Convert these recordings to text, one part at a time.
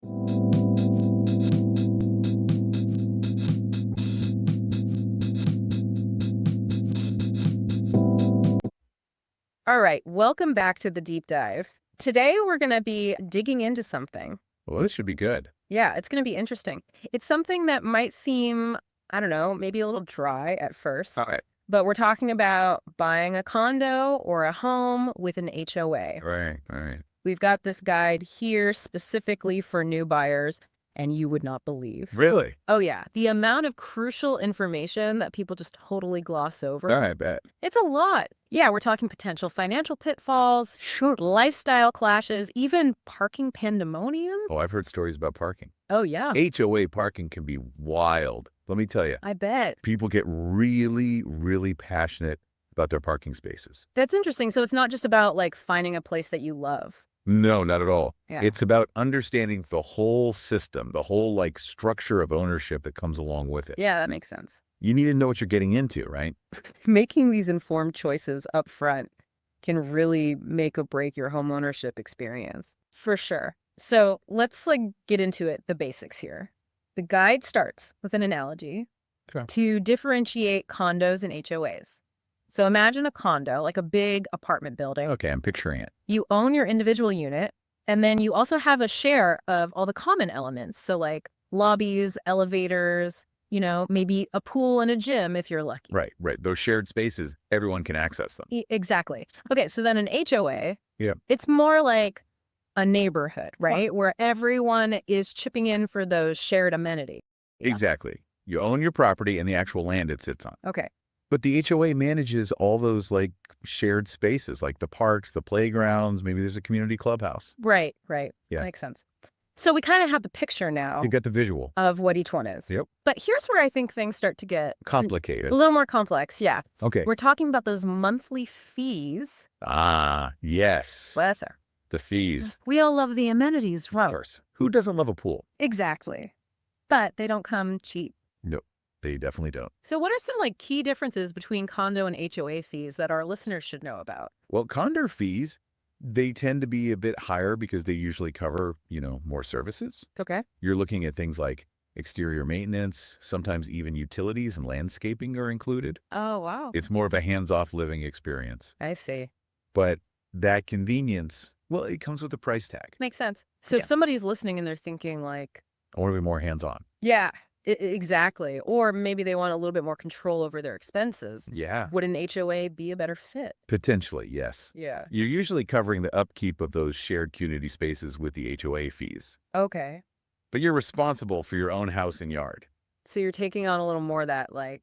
All right, welcome back to the deep dive. Today we're going to be digging into something. Well, this should be good. Yeah, it's going to be interesting. It's something that might seem, I don't know, maybe a little dry at first, All right. but we're talking about buying a condo or a home with an HOA. Right. All right. We've got this guide here specifically for new buyers, and you would not believe. Really? Oh, yeah. The amount of crucial information that people just totally gloss over. I bet. It's a lot. Yeah, we're talking potential financial pitfalls, sure, lifestyle clashes, even parking pandemonium. Oh, I've heard stories about parking. Oh, yeah. HOA parking can be wild. Let me tell you, I bet. people get really, really passionate about their parking spaces. That's interesting. So it's not just about like finding a place that you love. No, not at all. Yeah. It's about understanding the whole system, the whole structure of ownership that comes along with it. Yeah, that makes sense. You need to know what you're getting into, right? Making these informed choices up front can really make or break your home ownership experience. For sure. So let's get into it, the basics here. The guide starts with an analogy to differentiate condos and HOAs. So imagine a condo, like a big apartment building. Okay, I'm picturing it. You own your individual unit, and then you also have a share of all the common elements. So like lobbies, elevators, maybe a pool and a gym if you're lucky. Right. Those shared spaces, everyone can access them. Exactly. Okay, so then an HOA, Yeah. it's more like a neighborhood, right? Where everyone is chipping in for those shared amenities. Yeah. Exactly. You own your property and the actual land it sits on. Okay. But the HOA manages all those shared spaces, like the parks, the playgrounds, maybe there's a community clubhouse. Right. Yeah. Makes sense. So we kind of have the picture now You get the visual. of what each one is. Yep. But here's where I think things start to get Complicated. a little more complex. Yeah. Okay. We're talking about those monthly fees. Ah, yes. Bless her. The fees. We all love the amenities, Of right? course. Who doesn't love a pool? Exactly. But they don't come cheap. No, they definitely don't. So what are some key differences between condo and HOA fees that our listeners should know about? Well, condo fees, they tend to be a bit higher because they usually cover, more services. Okay. You're looking at things like exterior maintenance, sometimes even utilities and landscaping are included. Oh, wow. It's more of a hands-off living experience. I see. But that convenience, well, it comes with a price tag. Makes sense. So Yeah. if somebody's listening and they're thinking I want to be more hands-on. yeah, exactly. Or maybe they want a little bit more control over their expenses. Yeah. Would an HOA be a better fit? Potentially, yes. Yeah. You're usually covering the upkeep of those shared community spaces with the HOA fees. Okay. But you're responsible for your own house and yard. So you're taking on a little more of that You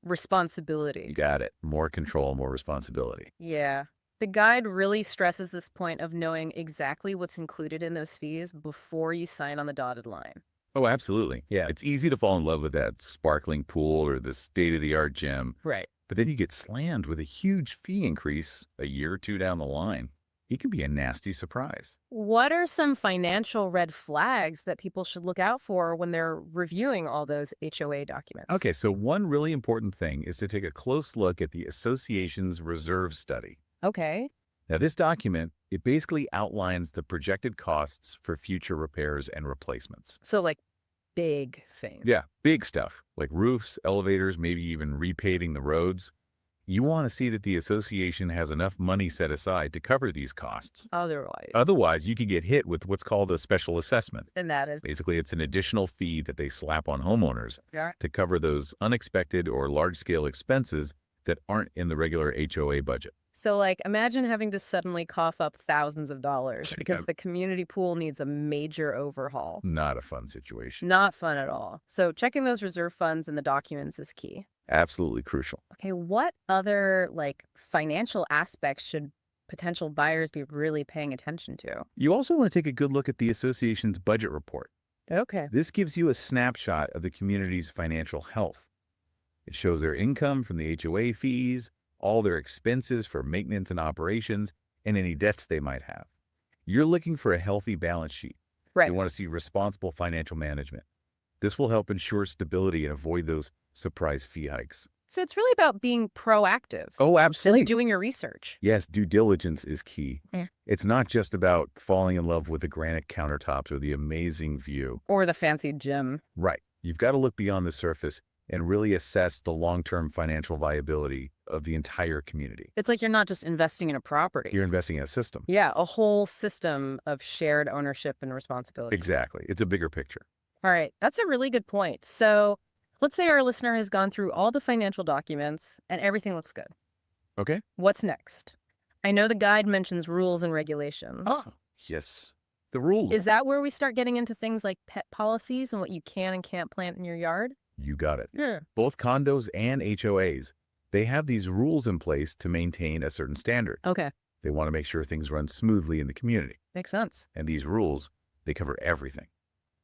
responsibility. got it. More control, more responsibility. Yeah. The guide really stresses this point of knowing exactly what's included in those fees before you sign on the dotted line. Oh, absolutely. Yeah. It's easy to fall in love with that sparkling pool or the state-of-the-art gym. Right. But then you get slammed with a huge fee increase a year or two down the line. It can be a nasty surprise. What are some financial red flags that people should look out for when they're reviewing all those HOA documents? Okay, so one really important thing is to take a close look at the association's reserve study. Okay. Now, this document, it basically outlines the projected costs for future repairs and replacements. So big things. Yeah, big stuff like roofs, elevators, maybe even repaving the roads. You want to see that the association has enough money set aside to cover these costs. Otherwise, you could get hit with what's called a special assessment. And that is. Basically, it's an additional fee that they slap on homeowners Yeah. to cover those unexpected or large-scale expenses that aren't in the regular HOA budget. So imagine having to suddenly cough up thousands of dollars because Yeah. the community pool needs a major overhaul. Not a fun situation. Not fun at all. So checking those reserve funds in the documents is key. Absolutely crucial. Okay, what other financial aspects should potential buyers be really paying attention to? You also want to take a good look at the association's budget report. Okay. This gives you a snapshot of the community's financial health. It shows their income from the HOA fees, all their expenses for maintenance and operations, and any debts they might have. You're looking for a healthy balance sheet. Right. You want to see responsible financial management. This will help ensure stability and avoid those surprise fee hikes. So it's really about being proactive, Oh, just absolutely. doing your research. Yes, due diligence is key. Yeah. It's not just about falling in love with the granite countertops or the amazing view. Or the fancy gym. Right. You've got to look beyond the surface and really assess the long-term financial viability of the entire community. It's like you're not just investing in a property. You're investing in a system. Yeah, a whole system of shared ownership and responsibility. Exactly. It's a bigger picture. All right, that's a really good point. So let's say our listener has gone through all the financial documents and everything looks good. Okay? What's next? I know the guide mentions rules and regulations. Oh, yes. The rule. Is that where we start getting into things like pet policies and what you can and can't plant in your yard? You got it. Yeah. Both condos and HOAs, they have these rules in place to maintain a certain standard. Okay, They want to make sure things run smoothly in the community. makes sense. And these rules, they cover everything.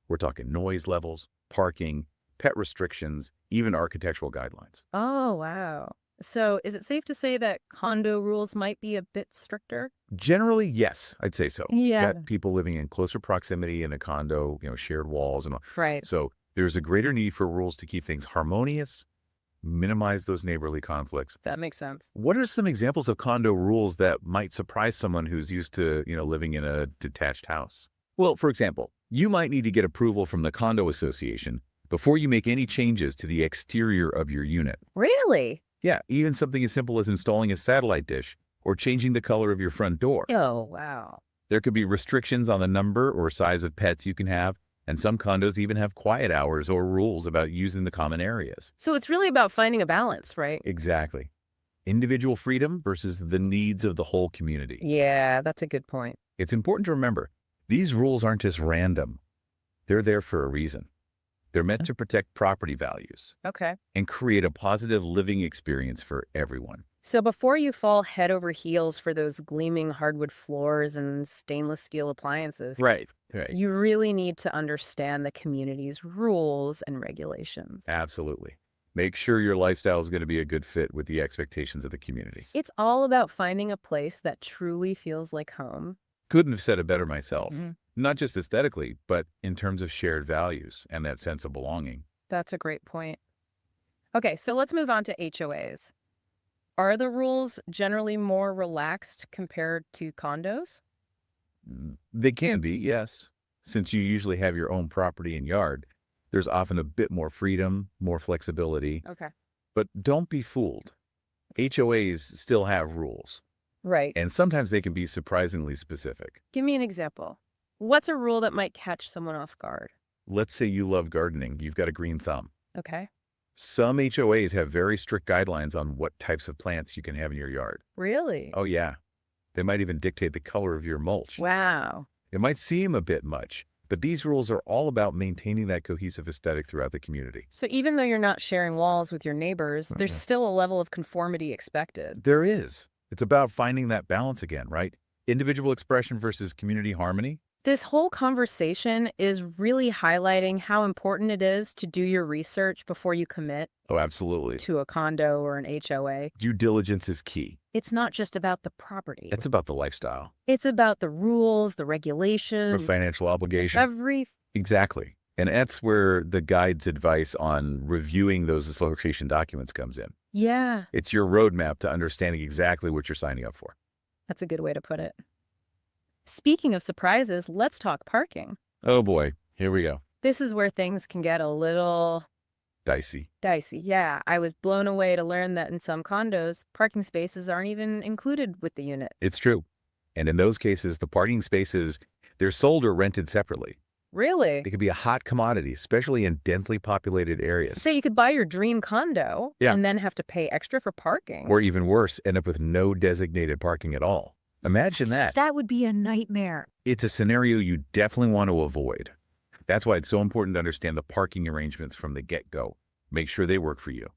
We're talking noise levels, parking, pet restrictions, even architectural guidelines. Oh, wow. So is it safe to say that condo rules might be a bit stricter? Generally, yes, I'd say so. Yeah. Got people living in closer proximity in a condo, shared walls and all. Right. So there's a greater need for rules to keep things harmonious, minimize those neighborly conflicts. That makes sense. What are some examples of condo rules that might surprise someone who's used to, living in a detached house? Well, for example, you might need to get approval from the condo association before you make any changes to the exterior of your unit. Really? Yeah, even something as simple as installing a satellite dish or changing the color of your front door. Oh, wow. There could be restrictions on the number or size of pets you can have, and some condos even have quiet hours or rules about using the common areas. So it's really about finding a balance, right? Exactly. Individual freedom versus the needs of the whole community. Yeah, that's a good point. It's important to remember, these rules aren't just random. They're there for a reason. They're meant to protect property values Okay. and create a positive living experience for everyone. So before you fall head over heels for those gleaming hardwood floors and stainless steel appliances, Right. you really need to understand the community's rules and regulations. Absolutely. Make sure your lifestyle is going to be a good fit with the expectations of the community. It's all about finding a place that truly feels like home. Couldn't have said it better myself. Mhm. Not just aesthetically, but in terms of shared values and that sense of belonging. That's a great point. Okay, so let's move on to HOAs. Are the rules generally more relaxed compared to condos? They can be, yes. Since you usually have your own property and yard, there's often a bit more freedom, more flexibility. Okay. But don't be fooled. HOAs still have rules, Right. and sometimes they can be surprisingly specific. Give me an example. What's a rule that might catch someone off guard? Let's say you love gardening, you've got a green thumb. Okay. Some HOAs have very strict guidelines on what types of plants you can have in your yard. Really? Oh, yeah. They might even dictate the color of your mulch. Wow. It might seem a bit much, but these rules are all about maintaining that cohesive aesthetic throughout the community. So even though you're not sharing walls with your neighbors, there's still a level of conformity expected. There is. It's about finding that balance again, right? Individual expression versus community harmony. This whole conversation is really highlighting how important it is to do your research before you commit Oh, absolutely. to a condo or an HOA. Due diligence is key. It's not just about the property. It's about the lifestyle, It's about the rules, the the regulations, financial obligation. every. Exactly. And that's where the guide's advice on reviewing those association documents comes in. Yeah, It's your roadmap to understanding exactly what you're signing up for. that's a good way to put it. Speaking of surprises, let's talk parking. Oh boy, here we go. This is where things can get a little Dicey. dicey. Yeah, I was blown away to learn that in some condos, parking spaces aren't even included with the unit. It's true. And in those cases, the parking spaces, they're sold or rented separately. Really? They could be a hot commodity, especially in densely populated areas. So you could buy your dream condo Yeah. and then have to pay extra for parking. Or even worse, end up with no designated parking at all. Imagine that. That would be a nightmare. It's a scenario you definitely want to avoid. That's why it's so important to understand the parking arrangements from the get-go. Make sure they work for you.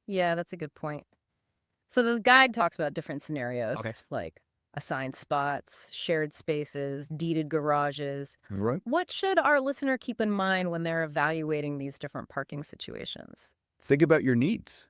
Yeah, that's a good point. So the guide talks about different scenarios, Okay. like assigned spots, shared spaces, deeded garages. Right. What should our listener keep in mind when they're evaluating these different parking situations? Think about your needs.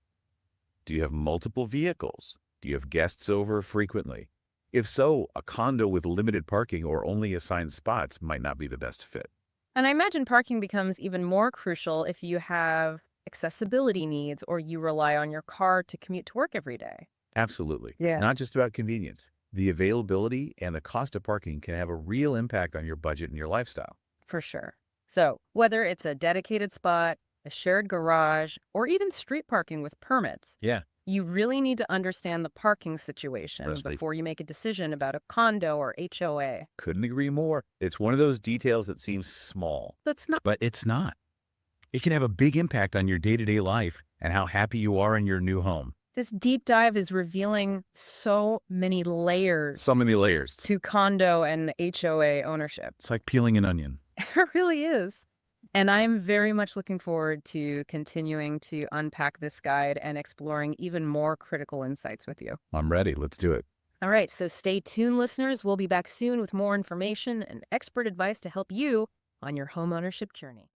Do you have multiple vehicles? Do you have guests over frequently? If so, a condo with limited parking or only assigned spots might not be the best fit. And I imagine parking becomes even more crucial if you have accessibility needs, or you rely on your car to commute to work every day. Absolutely. It's Yeah. not just about convenience. The availability and the cost of parking can have a real impact on your budget and your lifestyle. For sure. So, whether it's a dedicated spot, a shared garage, or even street parking with permits, Yeah. you really need to understand the parking situation Precisely. before you make a decision about a condo or HOA. Couldn't agree more. It's one of those details that seems small, That's not. but it's not. It can have a big impact on your day-to-day life and how happy you are in your new home. This deep dive is revealing so many layers So many layers. to condo and HOA ownership. It's like peeling an onion. It really is. And I'm very much looking forward to continuing to unpack this guide and exploring even more critical insights with you. I'm ready. Let's do it. All right, so stay tuned, listeners. We'll be back soon with more information and expert advice to help you on your homeownership journey.